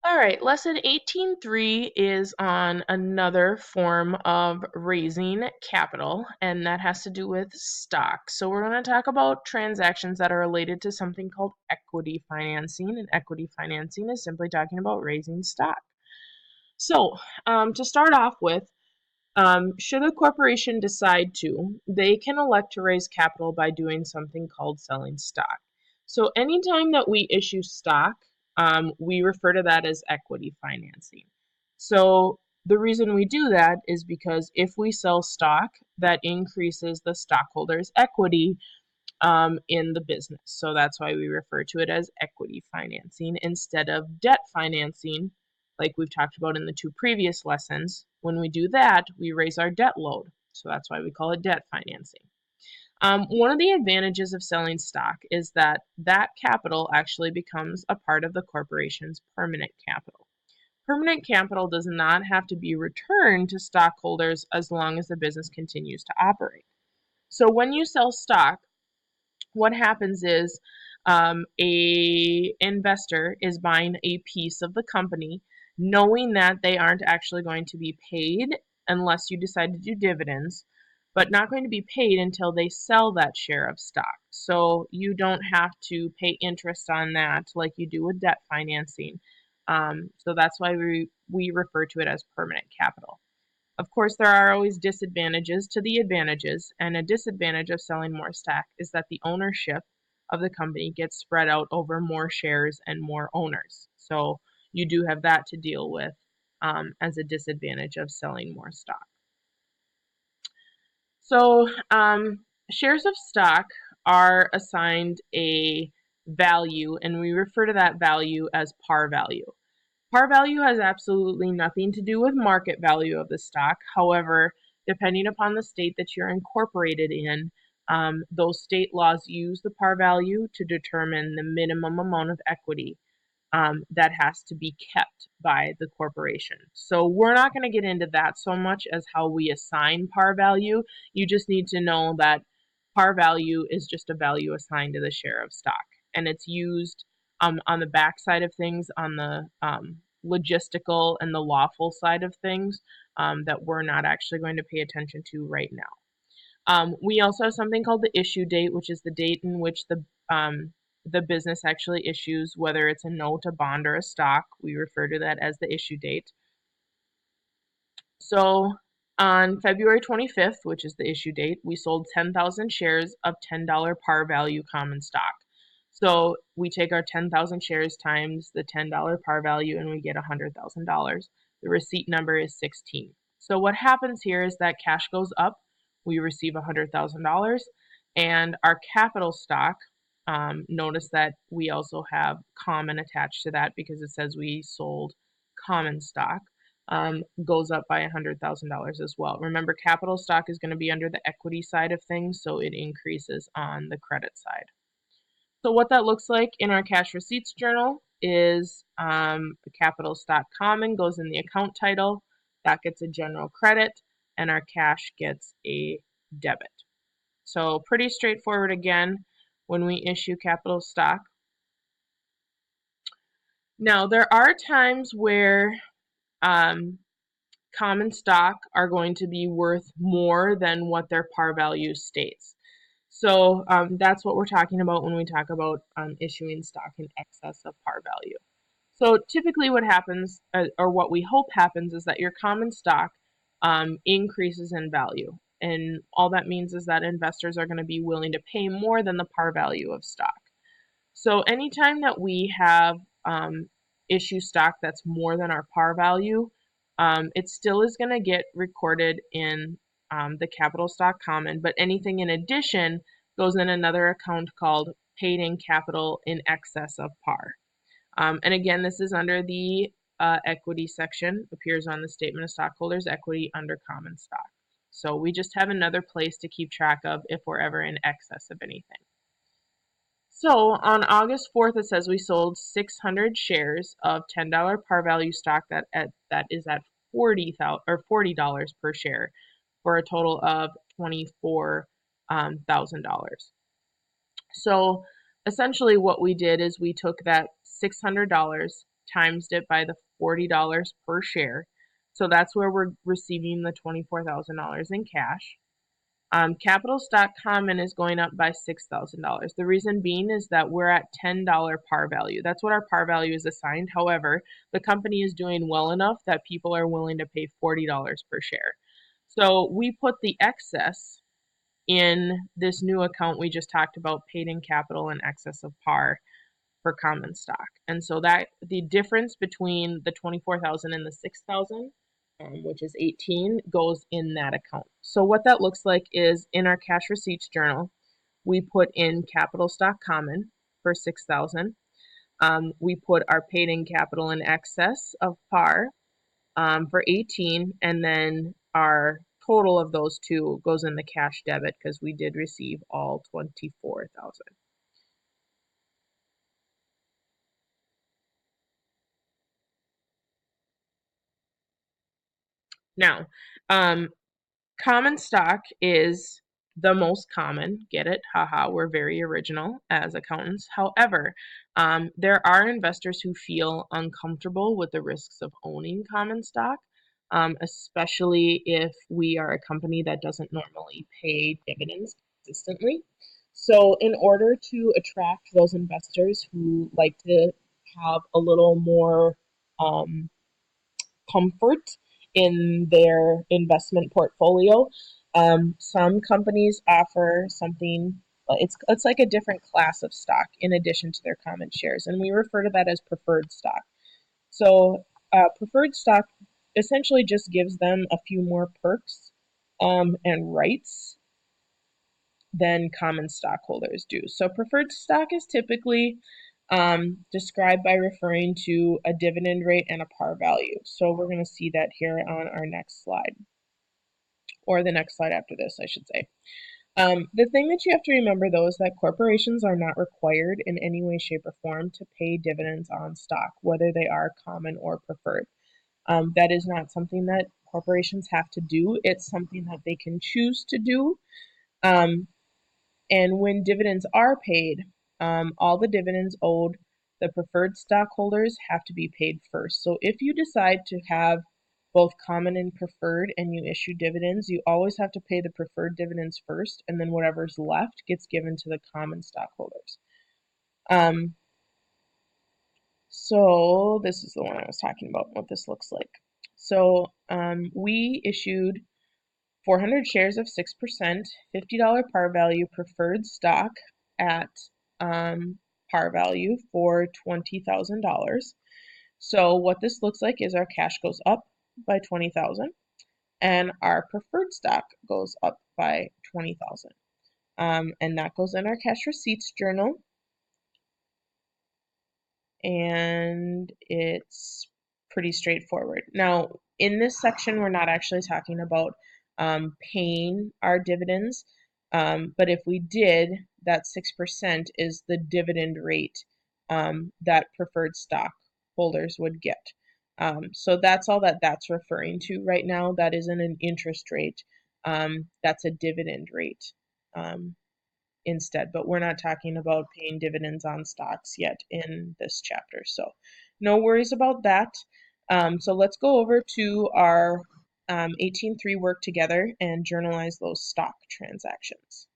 All right, lesson 18.3 is on another form of raising capital, and that has to do with stock. So we're going to talk about transactions that are related to something called equity financing, and equity financing is simply talking about raising stock. So to start off with, should a corporation decide to, they can elect to raise capital by doing something called selling stock. So anytime that we issue stock, we refer to that as equity financing. So the reason we do that is because if we sell stock, that increases the stockholders' equity in the business. So that's why we refer to it as equity financing instead of debt financing, like we've talked about in the two previous lessons. When we do that, we raise our debt load. So that's why we call it debt financing. One of the advantages of selling stock is that that capital actually becomes a part of the corporation's permanent capital. Permanent capital does not have to be returned to stockholders as long as the business continues to operate. So when you sell stock, what happens is a investor is buying a piece of the company knowing that they aren't actually going to be paid unless you decide to do dividends, but not going to be paid until they sell that share of stock. So you don't have to pay interest on that like you do with debt financing. So that's why we refer to it as permanent capital. Of course, there are always disadvantages to the advantages, and a disadvantage of selling more stock is that the ownership of the company gets spread out over more shares and more owners. So you do have that to deal with as a disadvantage of selling more stock. So shares of stock are assigned a value, and we refer to that value as par value. Par value has absolutely nothing to do with market value of the stock. However, depending upon the state that you're incorporated in, those state laws use the par value to determine the minimum amount of equity that has to be kept by the corporation. So we're not going to get into that so much as how we assign par value. You just need to know that par value is just a value assigned to the share of stock, and it's used on the back side of things, on the logistical and the lawful side of things that we're not actually going to pay attention to right now. We also have something called the issue date, which is the date in which the business actually issues, whether it's a note, a bond, or a stock. We refer to that as the issue date. So on February 25th, which is the issue date, we sold 10,000 shares of $10 par value common stock. So we take our 10,000 shares times the $10 par value and we get $100,000. The receipt number is 16. So what happens here is that cash goes up, we receive $100,000, and our capital stock, notice that we also have common attached to that because it says we sold common stock, goes up by $100,000 as well. Remember, capital stock is going to be under the equity side of things, so it increases on the credit side. So what that looks like in our cash receipts journal is the capital stock common goes in the account title, that gets a general credit, and our cash gets a debit. So pretty straightforward again when we issue capital stock. Now there are times where common stock are going to be worth more than what their par value states. So that's what we're talking about when we talk about issuing stock in excess of par value. So typically what happens, or what we hope happens, is that your common stock increases in value. And all that means is that investors are going to be willing to pay more than the par value of stock. So anytime that we have issue stock that's more than our par value, it still is going to get recorded in the capital stock common, but anything in addition goes in another account called paid in capital in excess of par. And again, this is under the equity section, appears on the statement of stockholders' equity under common stock. So we just have another place to keep track of if we're ever in excess of anything. So on August 4th, it says we sold 600 shares of $10 par value stock that is at $40 per share for a total of $24,000. So essentially what we did is we took that $600 times it by the $40 per share. So that's where we're receiving the $24,000 in cash. Capital stock common is going up by $6,000. The reason being is that we're at $10 par value. That's what our par value is assigned. However, the company is doing well enough that people are willing to pay $40 per share. So we put the excess in this new account we just talked about, paid in capital in excess of par for common stock. And so that the difference between the 24,000 and the 6,000, which is 18, goes in that account. So what that looks like is in our cash receipts journal, we put in capital stock common for 6,000. We put our paid in capital in excess of par for 18, and then our total of those two goes in the cash debit because we did receive all 24,000. Now, um, common stock is the most common. Get it? Haha, we're very original as accountants. However, there are investors who feel uncomfortable with the risks of owning common stock, especially if we are a company that doesn't normally pay dividends consistently. So, in order to attract those investors who like to have a little more um, comfort in their investment portfolio. Some companies offer something. It's like a different class of stock in addition to their common shares, and we refer to that as preferred stock. So preferred stock essentially just gives them a few more perks and rights than common stockholders do. So preferred stock is typically described by referring to a dividend rate and a par value. So we're going to see that here on our next slide, or the next slide after this, I should say. The thing that you have to remember, though, is that corporations are not required in any way, shape, or form to pay dividends on stock, whether they are common or preferred. That is not something that corporations have to do. It's something that they can choose to do. Um, And when dividends are paid, all the dividends owed the preferred stockholders have to be paid first. So if you decide to have both common and preferred and you issue dividends, you always have to pay the preferred dividends first, and then whatever's left gets given to the common stockholders. Um, so this is the one I was talking about, what this looks like. So we issued 400 shares of 6%, $50 par value preferred stock at par value for $20,000. So what this looks like is our cash goes up by 20,000 and our preferred stock goes up by 20,000. And that goes in our cash receipts journal, and it's pretty straightforward. Now, in this section, we're not actually talking about paying our dividends, but if we did, that 6% is the dividend rate that preferred stockholders would get. So that's all that that's referring to right now. That isn't an interest rate. That's a dividend rate. Instead, but we're not talking about paying dividends on stocks yet in this chapter. So no worries about that. So let's go over to our 18.3 work together and journalize those stock transactions.